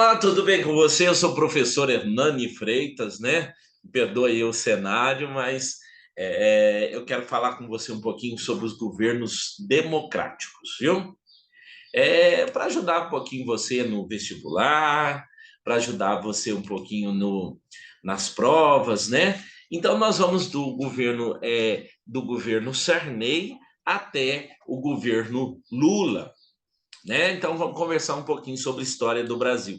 Olá, tudo bem com você? Eu sou o professor Hernani Freitas, né? Perdoe aí o cenário, mas eu quero falar com você um pouquinho sobre os governos democráticos, viu? Para ajudar um pouquinho você no vestibular, para ajudar você um pouquinho nas provas, né? Então, nós vamos do governo Sarney até o governo Lula, né? Então, vamos conversar um pouquinho sobre a história do Brasil.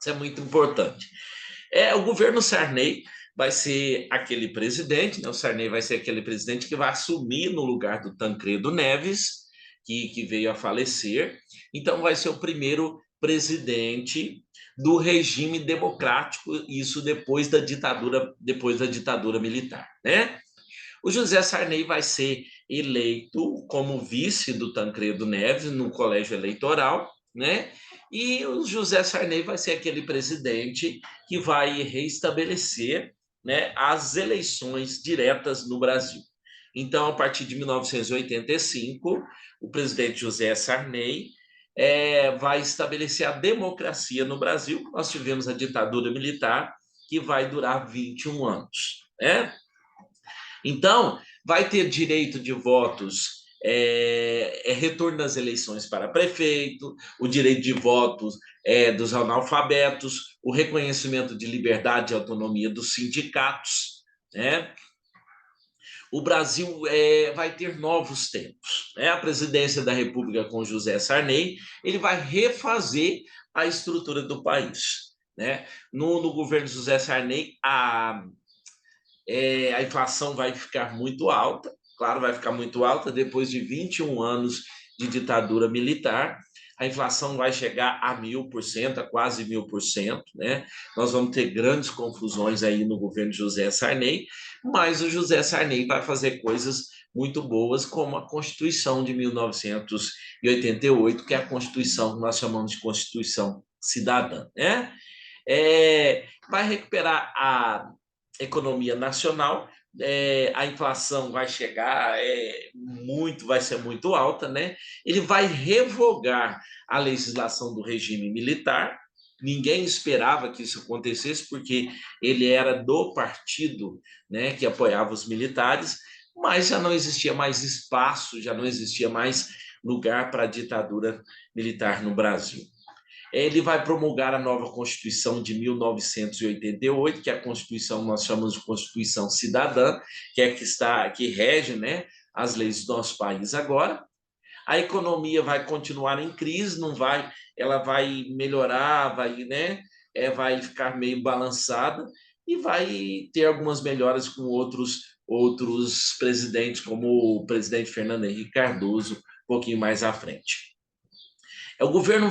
Isso é muito importante. O governo Sarney vai ser aquele presidente, né? O Sarney vai ser aquele presidente que vai assumir no lugar do Tancredo Neves, que veio a falecer. Então, vai ser o primeiro presidente do regime democrático, isso depois da ditadura militar, né? O José Sarney vai ser eleito como vice do Tancredo Neves no colégio eleitoral, né? E o José Sarney vai ser aquele presidente que vai reestabelecer, né, as eleições diretas no Brasil. Então, a partir de 1985, o presidente José Sarney vai estabelecer a democracia no Brasil. Nós tivemos a ditadura militar, que vai durar 21 anos, né? Então, vai ter direito de votos, retorno das eleições para prefeito, o direito de votos dos analfabetos, o reconhecimento de liberdade e autonomia dos sindicatos, né? O Brasil vai ter novos tempos, né? A presidência da República com José Sarney, ele vai refazer a estrutura do país, né? No governo José Sarney, a inflação vai ficar muito alta, claro, vai ficar muito alta depois de 21 anos de ditadura militar. A inflação vai chegar a 1.000%, a quase 1.000%, né? Nós vamos ter grandes confusões aí no governo de José Sarney, mas o José Sarney vai fazer coisas muito boas, como a Constituição de 1988, que é a Constituição que nós chamamos de Constituição Cidadã, né? Vai recuperar a economia nacional, a inflação vai chegar vai ser muito alta, né? Ele vai revogar a legislação do regime militar. Ninguém esperava que isso acontecesse, porque ele era do partido, né, que apoiava os militares, mas já não existia mais espaço, já não existia mais lugar para a ditadura militar no Brasil. Ele vai promulgar a nova Constituição de 1988, que é a Constituição, nós chamamos de Constituição Cidadã, que é que rege, né, as leis do nosso país agora. A economia vai continuar em crise, não vai, ela vai melhorar, vai ficar meio balançada e vai ter algumas melhoras com outros presidentes, como o presidente Fernando Henrique Cardoso, um pouquinho mais à frente. O governo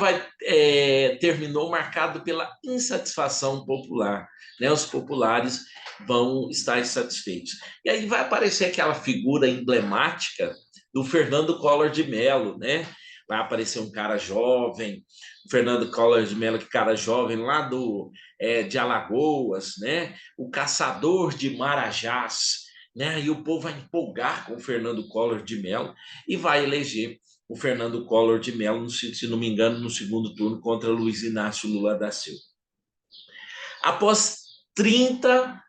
terminou marcado pela insatisfação popular, né? Os populares vão estar insatisfeitos. E aí vai aparecer aquela figura emblemática do Fernando Collor de Mello, né? Vai aparecer um cara jovem, Fernando Collor de Mello, que cara jovem lá de Alagoas, né? O caçador de Marajás, né? E o povo vai empolgar com o Fernando Collor de Mello e vai eleger o Fernando Collor de Mello, se não me engano, no segundo turno contra Luiz Inácio Lula da Silva. Após 30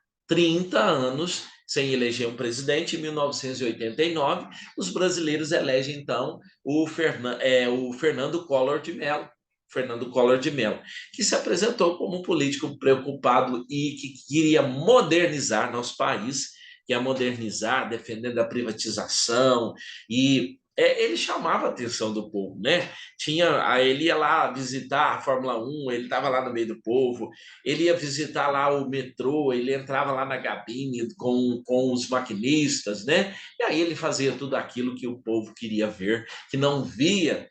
anos sem eleger um presidente, em 1989, os brasileiros elegem, então, o Fernando Collor de Mello, Fernando Collor de Mello, que se apresentou como um político preocupado e que queria modernizar nosso país, que ia modernizar, defendendo a privatização e ele chamava a atenção do povo, né? Ele ia lá visitar a Fórmula 1, ele estava lá no meio do povo, ele ia visitar lá o metrô, ele entrava lá na cabine com os maquinistas, né? E aí ele fazia tudo aquilo que o povo queria ver, que não via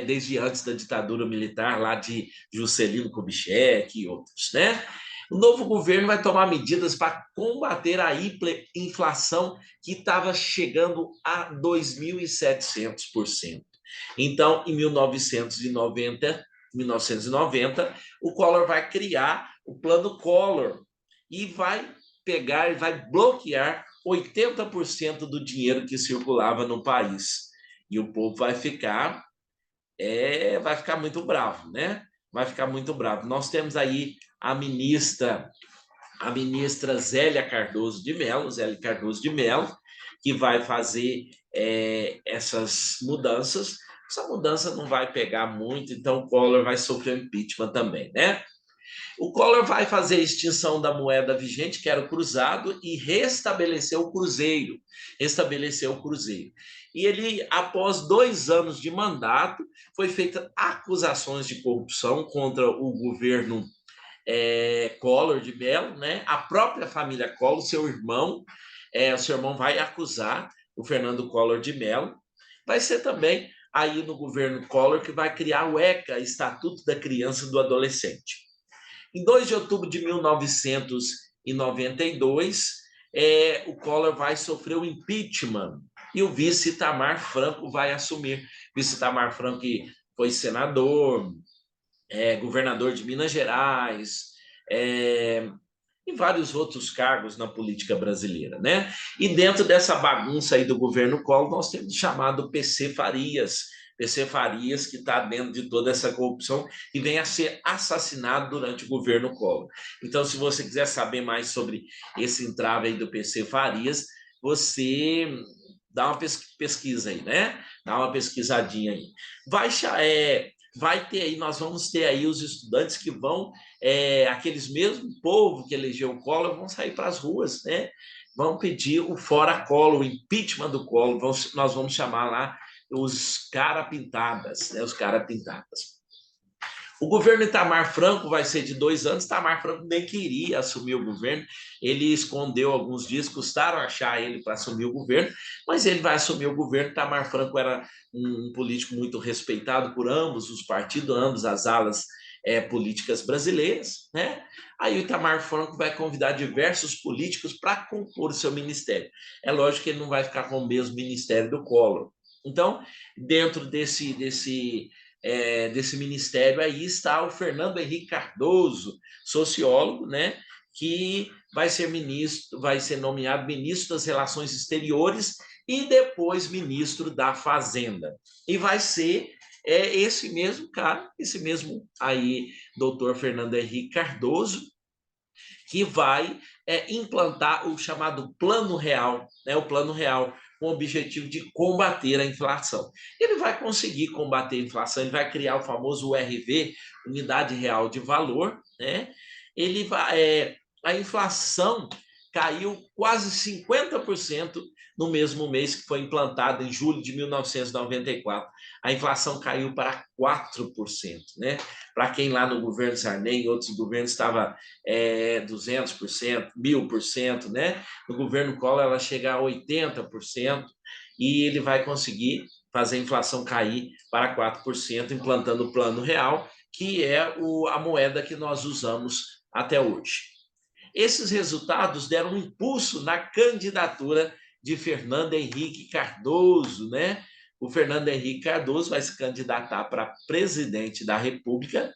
desde antes da ditadura militar lá de Juscelino Kubitschek e outros, né? O novo governo vai tomar medidas para combater a inflação que estava chegando a 2.700%. Então, em 1990, o Collor vai criar o Plano Collor e vai bloquear 80% do dinheiro que circulava no país. E o povo vai ficar muito bravo, né? vai ficar muito bravo. Nós temos aí a ministra Zélia Cardoso de Mello, que vai fazer essas mudanças. Essa mudança não vai pegar muito, então o Collor vai sofrer impeachment também, né? O Collor vai fazer a extinção da moeda vigente, que era o cruzado, e restabelecer o cruzeiro. E ele, após 2 anos de mandato, foi feita acusações de corrupção contra o governo Collor de Mello, né? A própria família Collor, o seu irmão vai acusar o Fernando Collor de Mello. Vai ser também aí no governo Collor que vai criar o ECA, Estatuto da Criança e do Adolescente. Em 2 de outubro de 1992, o Collor vai sofrer o impeachment e o vice Itamar Franco vai assumir. O vice Itamar Franco, que foi senador, governador de Minas Gerais, e vários outros cargos na política brasileira, né? E dentro dessa bagunça aí do governo Collor, nós temos o chamado PC Farias, que está dentro de toda essa corrupção e vem a ser assassinado durante o governo Collor. Então, se você quiser saber mais sobre esse entrave aí do PC Farias, você dá uma pesquisa aí, né? Dá uma pesquisadinha aí. Vai ter aí, nós vamos ter aí os estudantes que vão, aqueles mesmo povo que elegeu o Collor, vão sair para as ruas, né? Vão pedir o fora Collor, o impeachment do Collor, nós vamos chamar lá os cara-pintadas, né? Os cara-pintadas. O governo Itamar Franco vai ser de 2 anos. Itamar Franco nem queria assumir o governo, ele escondeu alguns dias, custaram achar ele para assumir o governo, mas ele vai assumir o governo. Itamar Franco era um político muito respeitado por ambos os partidos, ambas as alas políticas brasileiras, né? Aí o Itamar Franco vai convidar diversos políticos para compor o seu ministério. É lógico que ele não vai ficar com o mesmo ministério do Collor. Então, dentro desse ministério aí está o Fernando Henrique Cardoso, sociólogo, né, que vai ser nomeado ministro das Relações Exteriores e depois ministro da Fazenda. E vai ser esse mesmo cara, esse mesmo aí, doutor Fernando Henrique Cardoso, que vai implantar o chamado Plano Real, né, o Plano Real, com o objetivo de combater a inflação. Ele vai conseguir combater a inflação, ele vai criar o famoso URV, Unidade Real de Valor, né? A inflação caiu quase 50% no mesmo mês que foi implantado, em julho de 1994. A inflação caiu para 4%, né? Para quem lá no governo Sarney e outros governos estava 200%, 1000%, né? No governo Collor ela chega a 80% e ele vai conseguir fazer a inflação cair para 4%, implantando o Plano Real, que é a moeda que nós usamos até hoje. Esses resultados deram um impulso na candidatura de Fernando Henrique Cardoso, né? O Fernando Henrique Cardoso vai se candidatar para presidente da República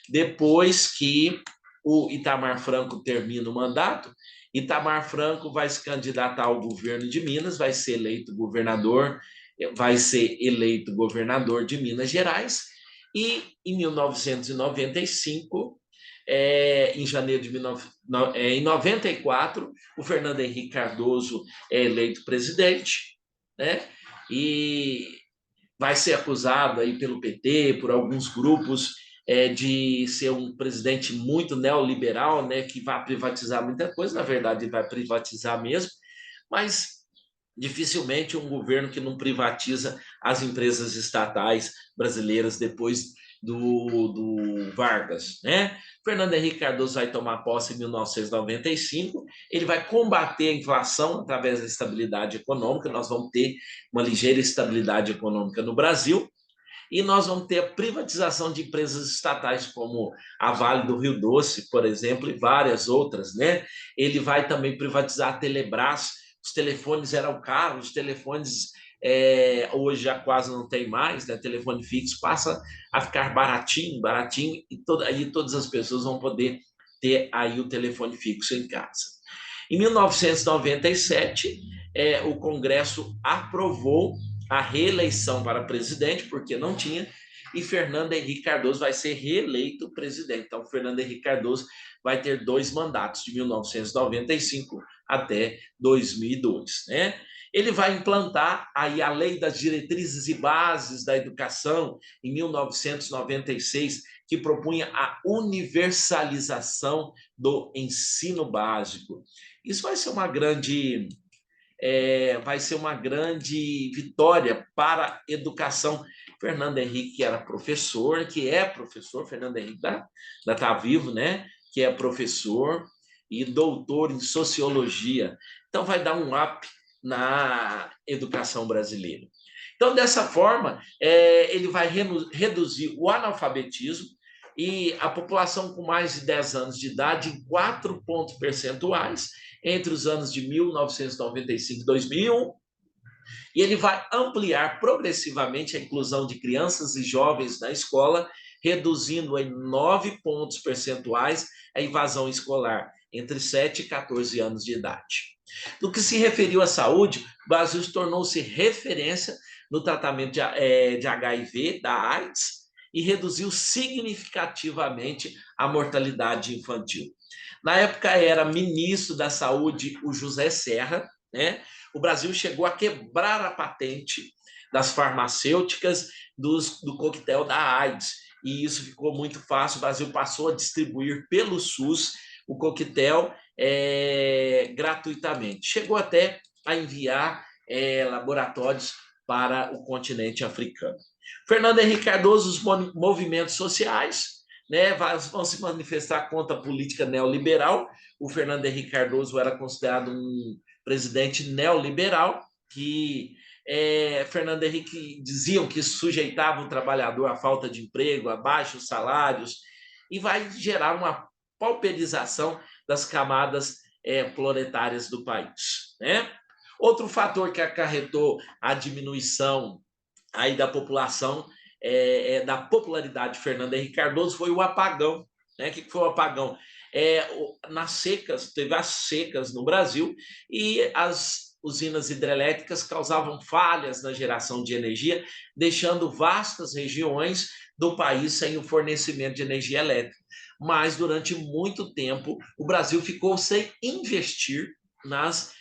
depois que o Itamar Franco termina o mandato. Itamar Franco vai se candidatar ao governo de Minas, vai ser eleito governador de Minas Gerais, e em 1995, em janeiro de em 94, o Fernando Henrique Cardoso é eleito presidente, né? E vai ser acusado aí pelo PT, por alguns grupos, de ser um presidente muito neoliberal, né, que vai privatizar muita coisa. Na verdade, ele vai privatizar mesmo, mas dificilmente um governo que não privatiza as empresas estatais brasileiras depois do Vargas, né? Fernando Henrique Cardoso vai tomar posse em 1995, ele vai combater a inflação através da estabilidade econômica, nós vamos ter uma ligeira estabilidade econômica no Brasil, e nós vamos ter a privatização de empresas estatais, como a Vale do Rio Doce, por exemplo, e várias outras, né? Ele vai também privatizar a Telebrás. Os telefones eram caros, os telefones hoje já quase não tem mais, né? Telefone fixo passa a ficar baratinho, e aí todas as pessoas vão poder ter aí o telefone fixo em casa. Em 1997, o Congresso aprovou a reeleição para presidente, porque não tinha, e Fernando Henrique Cardoso vai ser reeleito presidente. Então, Fernando Henrique Cardoso vai ter 2 mandatos, de 1995 até 2002, né? Ele vai implantar aí a Lei das Diretrizes e Bases da Educação, em 1996, que propunha a universalização do ensino básico. Isso vai ser uma grande vitória para a educação. Fernando Henrique, que era professor, que é professor, Fernando Henrique ainda está vivo, né? Que é professor e doutor em sociologia. Então, vai dar um up na educação brasileira. Então, dessa forma, ele vai reduzir o analfabetismo e a população com mais de 10 anos de idade em 4 pontos percentuais entre os anos de 1995 e 2001, e ele vai ampliar progressivamente a inclusão de crianças e jovens na escola, reduzindo em 9 pontos percentuais a evasão escolar entre 7 e 14 anos de idade. No que se referiu à saúde, o Brasil tornou-se referência no tratamento de HIV, da AIDS, e reduziu significativamente a mortalidade infantil. Na época era ministro da Saúde o José Serra, né? O Brasil chegou a quebrar a patente das farmacêuticas do coquetel da AIDS, e isso ficou muito fácil. O Brasil passou a distribuir pelo SUS o coquetel gratuitamente. Chegou até a enviar laboratórios para o continente africano. Fernando Henrique Cardoso, os movimentos sociais, né, vão se manifestar contra a política neoliberal. O Fernando Henrique Cardoso era considerado um presidente neoliberal, que Fernando Henrique diziam que sujeitava o trabalhador à falta de emprego, a baixos salários, e vai gerar uma pauperização das camadas proletárias do país, né? Outro fator que acarretou a diminuição aí da população, da popularidade de Fernando Henrique Cardoso, foi o apagão. Né? O que foi o apagão? Nas secas, teve as secas no Brasil, e as usinas hidrelétricas causavam falhas na geração de energia, deixando vastas regiões do país sem o fornecimento de energia elétrica. Mas, durante muito tempo, o Brasil ficou sem investir nas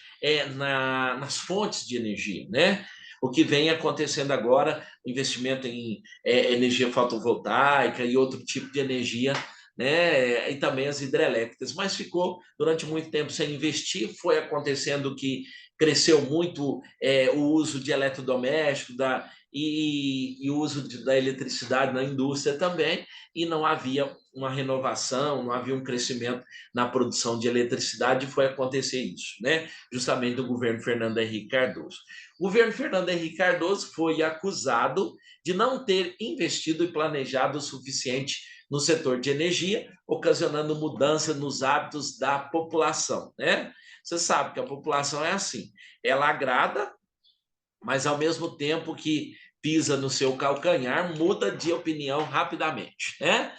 fontes de energia, né? O que vem acontecendo agora, o investimento em energia fotovoltaica e outro tipo de energia, né? E também as hidrelétricas, mas ficou durante muito tempo sem investir. Foi acontecendo que cresceu muito o uso de eletrodomésticos e o uso da eletricidade na indústria também, e não havia uma renovação, não havia um crescimento na produção de eletricidade, e foi acontecer isso, né? Justamente do governo Fernando Henrique Cardoso. O governo Fernando Henrique Cardoso foi acusado de não ter investido e planejado o suficiente no setor de energia, ocasionando mudança nos hábitos da população, né? Você sabe que a população é assim, ela agrada, mas ao mesmo tempo que pisa no seu calcanhar, muda de opinião rapidamente, né?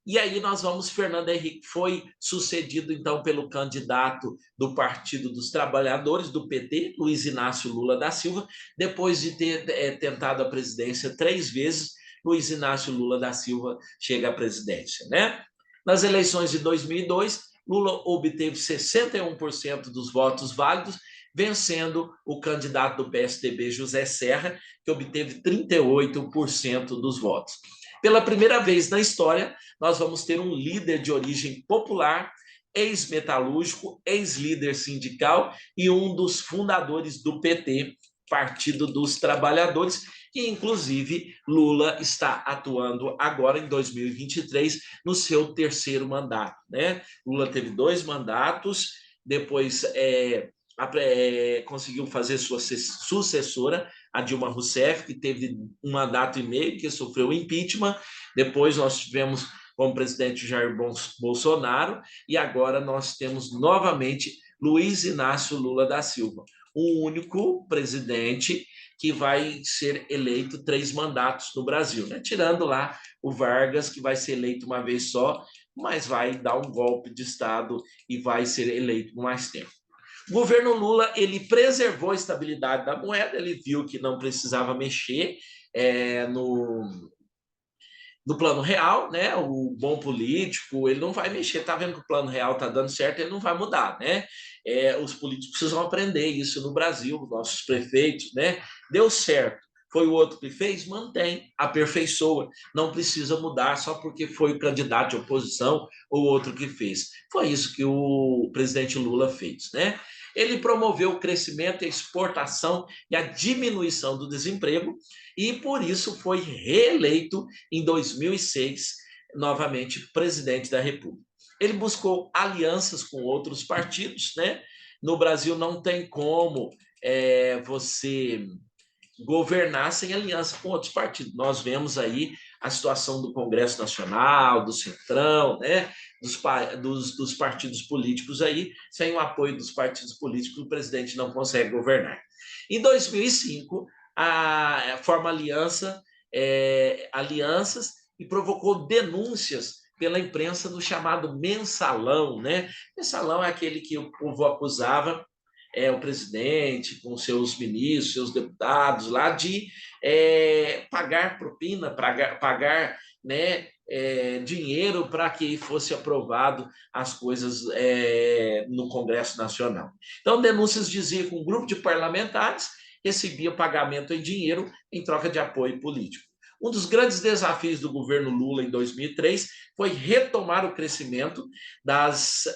E aí nós vamos, Fernando Henrique foi sucedido então pelo candidato do Partido dos Trabalhadores, do PT, Luiz Inácio Lula da Silva, depois de ter tentado a presidência 3 vezes. Luiz Inácio Lula da Silva chega à presidência, né? Nas eleições de 2002, Lula obteve 61% dos votos válidos, vencendo o candidato do PSDB, José Serra, que obteve 38% dos votos. Pela primeira vez na história, nós vamos ter um líder de origem popular, ex-metalúrgico, ex-líder sindical e um dos fundadores do PT, Partido dos Trabalhadores, que inclusive Lula está atuando agora em 2023 no seu 3º mandato, né? Lula teve 2 mandatos, depois conseguiu fazer sua sucessora, a Dilma Rousseff, que teve 1 mandato e meio, que sofreu impeachment. Depois nós tivemos como presidente Jair Bolsonaro, e agora nós temos novamente Luiz Inácio Lula da Silva, o único presidente que vai ser eleito 3 mandatos no Brasil, né? Tirando lá o Vargas, que vai ser eleito uma vez só, mas vai dar um golpe de Estado e vai ser eleito por mais tempo. O governo Lula, ele preservou a estabilidade da moeda, ele viu que não precisava mexer do Plano Real, né? O bom político, ele não vai mexer, tá vendo que o Plano Real tá dando certo, ele não vai mudar, né? Os políticos precisam aprender isso no Brasil, nossos prefeitos, né? Deu certo. Foi o outro que fez? Mantém, aperfeiçoa. Não precisa mudar só porque foi o candidato de oposição ou outro que fez. Foi isso que o presidente Lula fez, né? Ele promoveu o crescimento, a exportação e a diminuição do desemprego e, por isso, foi reeleito em 2006, novamente presidente da República. Ele buscou alianças com outros partidos, né? No Brasil não tem como você governar sem aliança com outros partidos. Nós vemos aí a situação do Congresso Nacional, do Centrão, né? dos partidos políticos aí, sem o apoio dos partidos políticos, o presidente não consegue governar. Em 2005, forma alianças e provocou denúncias pela imprensa no chamado mensalão, né? Mensalão é aquele que o povo acusava o presidente, com seus ministros, seus deputados lá, de pagar propina, pagar né, dinheiro para que fosse aprovado as coisas no Congresso Nacional. Então, denúncias diziam que um grupo de parlamentares recebia pagamento em dinheiro em troca de apoio político. Um dos grandes desafios do governo Lula em 2003 foi retomar o crescimento das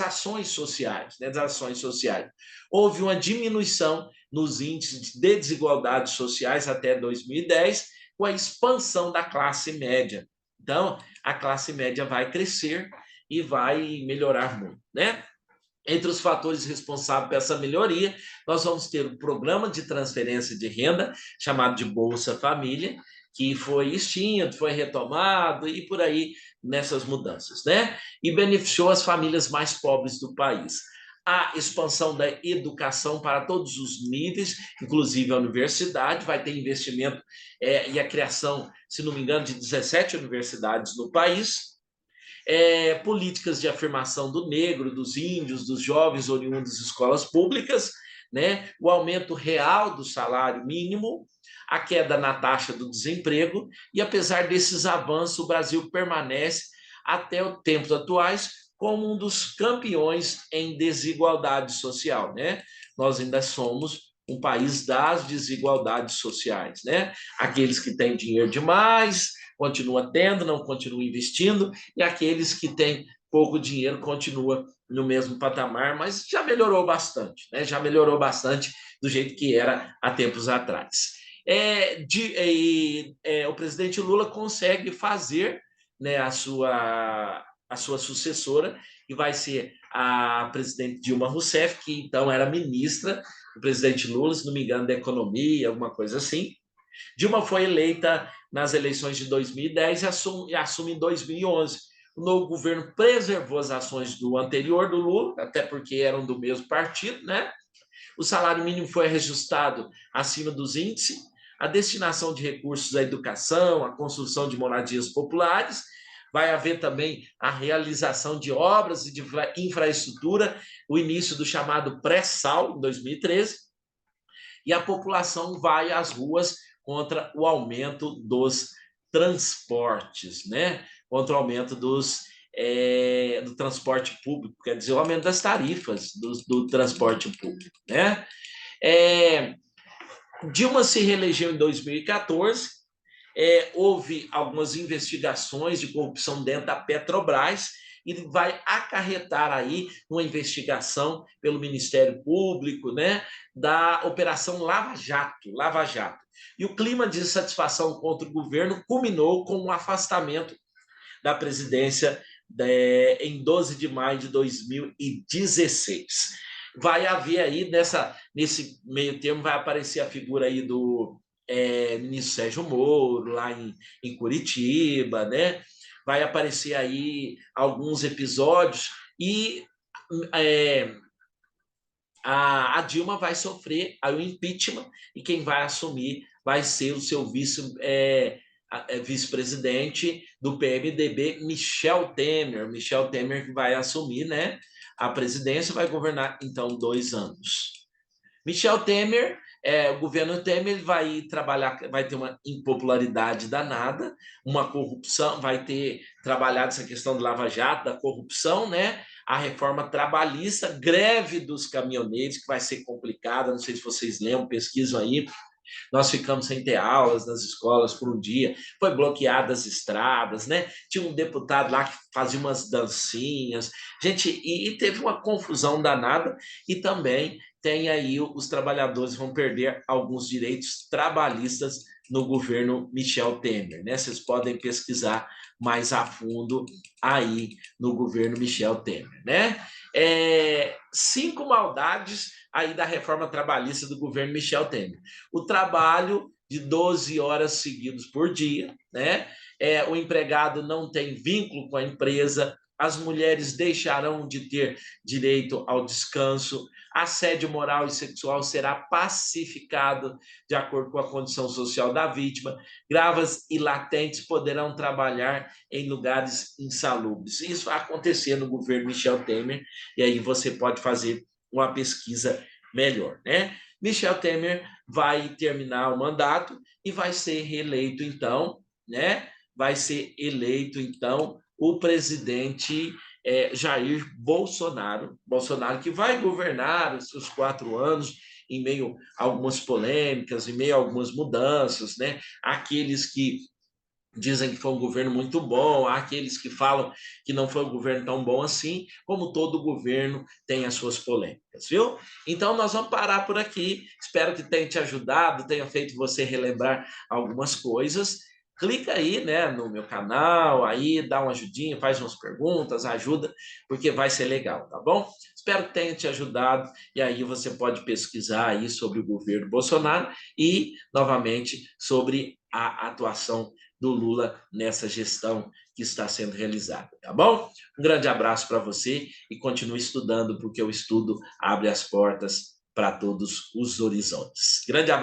ações sociais, né, das ações sociais. Houve uma diminuição nos índices de desigualdades sociais até 2010, com a expansão da classe média. Então, a classe média vai crescer e vai melhorar muito, né? Entre os fatores responsáveis por essa melhoria, nós vamos ter um programa de transferência de renda, chamado de Bolsa Família, que foi extinto, foi retomado e por aí nessas mudanças, né? E beneficiou as famílias mais pobres do país. A expansão da educação para todos os níveis, inclusive a universidade, vai ter investimento e a criação, se não me engano, de 17 universidades no país. Políticas de afirmação do negro, dos índios, dos jovens oriundos de escolas públicas, né? O aumento real do salário mínimo, a queda na taxa do desemprego, e apesar desses avanços, o Brasil permanece, até os tempos atuais, como um dos campeões em desigualdade social, né? Nós ainda somos um país das desigualdades sociais, né? Aqueles que têm dinheiro demais continua tendo, não continua investindo, e aqueles que têm pouco dinheiro continua no mesmo patamar, mas já melhorou bastante, né? Já melhorou bastante do jeito que era há tempos atrás. O presidente Lula consegue fazer, né, a sua sucessora, que vai ser a presidente Dilma Rousseff, que então era ministra do presidente Lula, se não me engano, da economia, alguma coisa assim. Dilma foi eleita nas eleições de 2010 e assume em 2011. O novo governo preservou as ações do anterior, do Lula, até porque eram do mesmo partido, né? O salário mínimo foi reajustado acima dos índices, a destinação de recursos à educação, à construção de moradias populares, vai haver também a realização de obras e de infraestrutura, o início do chamado pré-sal, em 2013, e a população vai às ruas contra o aumento dos transportes, né? Contra o aumento do transporte público, quer dizer, o aumento das tarifas do transporte público, né? Dilma se reelegeu em 2014, houve algumas investigações de corrupção dentro da Petrobras e vai acarretar aí uma investigação pelo Ministério Público, né, da Operação Lava Jato, Lava Jato. E o clima de insatisfação contra o governo culminou com o afastamento da presidência em 12 de maio de 2016. Vai haver aí, nesse meio termo, vai aparecer a figura aí do ministro Sérgio Moro, lá em Curitiba, né? Vai aparecer aí alguns episódios e a Dilma vai sofrer o impeachment e quem vai assumir vai ser o seu vice-presidente do PMDB, Michel Temer. Michel Temer que vai assumir, né, a presidência, vai governar, então, 2 anos. Michel Temer o governo Temer vai trabalhar, vai ter uma impopularidade danada, uma corrupção, vai ter trabalhado essa questão do Lava Jato, da corrupção, né? A reforma trabalhista, greve dos caminhoneiros, que vai ser complicada, não sei se vocês lembram, pesquisam aí, nós ficamos sem ter aulas nas escolas por um dia, foi bloqueadas as estradas, né? Tinha um deputado lá que fazia umas dancinhas, gente, e teve uma confusão danada, e também tem aí os trabalhadores vão perder alguns direitos trabalhistas no governo Michel Temer, né? Vocês podem pesquisar mais a fundo aí no governo Michel Temer, né? 5 maldades aí da reforma trabalhista do governo Michel Temer. O trabalho de 12 horas seguidas por dia, né? O empregado não tem vínculo com a empresa, as mulheres deixarão de ter direito ao descanso, assédio moral e sexual será pacificado de acordo com a condição social da vítima, grávidas e latentes poderão trabalhar em lugares insalubres. Isso vai acontecer no governo Michel Temer, e aí você pode fazer uma pesquisa melhor, né? Michel Temer vai terminar o mandato e vai ser reeleito, então, né? Vai ser eleito, então, o presidente Jair Bolsonaro, que vai governar os seus 4 anos em meio a algumas polêmicas, em meio a algumas mudanças, né? Aqueles que dizem que foi um governo muito bom, há aqueles que falam que não foi um governo tão bom assim, como todo governo tem as suas polêmicas, viu? Então nós vamos parar por aqui, espero que tenha te ajudado, tenha feito você relembrar algumas coisas. Clica aí, né, no meu canal, aí dá uma ajudinha, faz umas perguntas, ajuda, porque vai ser legal, tá bom? Espero que tenha te ajudado, e aí você pode pesquisar aí sobre o governo Bolsonaro e, novamente, sobre a atuação do Lula nessa gestão que está sendo realizada, tá bom? Um grande abraço para você e continue estudando, porque o estudo abre as portas para todos os horizontes. Grande abraço.